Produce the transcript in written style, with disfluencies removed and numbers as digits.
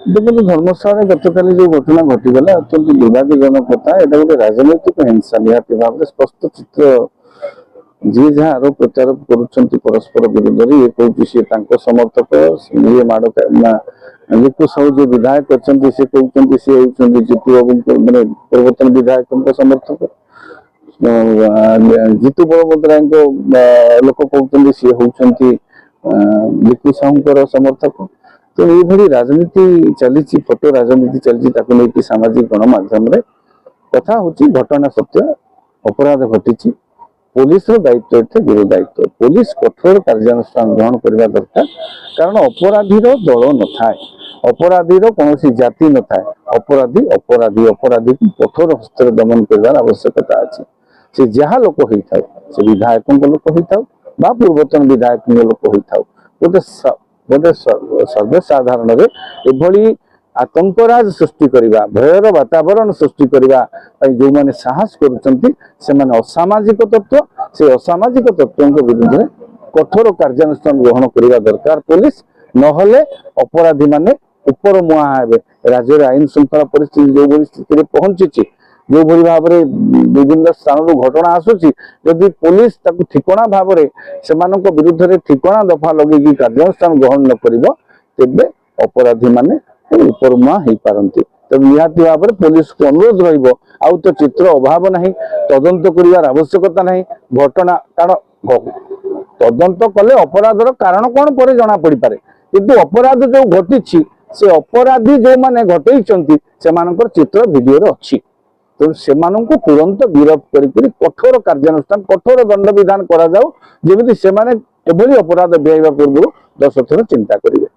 देखो धर्मशाला गतकाली जो घटना घटीगला अत्यंत दुर्भाग्यजनक कथा एटा गोटे राजनैतिक हिंसा निहाती भाव स्पष्ट चित्र जी जहाँ आरोप प्रत्यारोप करुँच परस्पर विरोध ये कहूँ सी समर्थक ये माड़ लिपु साहू जो विधायक अच्छा सी कहते सी होती जीतू बाबू मैंने पूर्वतन विधायक समर्थक जीतू बलवंतराय लोक कहते सी होती लिपु साहू समर्थक। तो ये राजनीति चली फोटो राजनीति चलती सामाजिक गणमाध्यम कथा हूँ घटना सत्य अपराध घटी पुलिस दायित्व एटे गुरु दायित्व पुलिस कठोर कार्यानुष्ठान ग्रहण करने दरकार कारण अपराधी दल न था अपराधी कौन जाति न था अपराधी अपराधी अपराधी को कठोर हस्तर दमन कर आवश्यकता अच्छी से जहाँ लोक होता से विधायक लोक होता बा पूर्वतन विधायक लोक होता गोटे गोटे सर्वसाधारण एभली आतंकराज सृष्टि करवा भयर वातावरण सृष्टि करने जो मैंने साहस करुँच असामाजिक तत्व से असामाजिक तत्व विरुद्ध में कठोर कार्यानुष्ठान ग्रहण करने दरकार पुलिस नहले अपराधी माने ऊपर मुहा हे राज्य आईन श्रृंखला परिस्थिति जो भाई स्थिति पहुंची जो भाई भाव विभिन्न स्थान घटना आसूची जदि पुलिस ठिकणा भाव से विरुद्ध में ठिकणा दफा लगे कार्यानुष्ठान ग्रहण न कर तेबे अपराधी माने ऊपर मुहा हो पारती तो निहाती भाव में पुलिस को अनुरोध रही तो चित्र अभाव ना तदंत कर आवश्यकता ना घटना कारण तदंत कले अपराधर कारण कौन पर जना पड़ पारे किंतु अपराध जो घटी से अपराधी जो मैंने घटे से चित्र वीडियो अच्छी तो से तुरंत गिरफ कर कठोर कार्यानुष्ठान कठोर दंड विधान करा जाऊ जेमिति से माने एभली अपराध बेहवा पूर्व 10 थर चिंता करेंगे।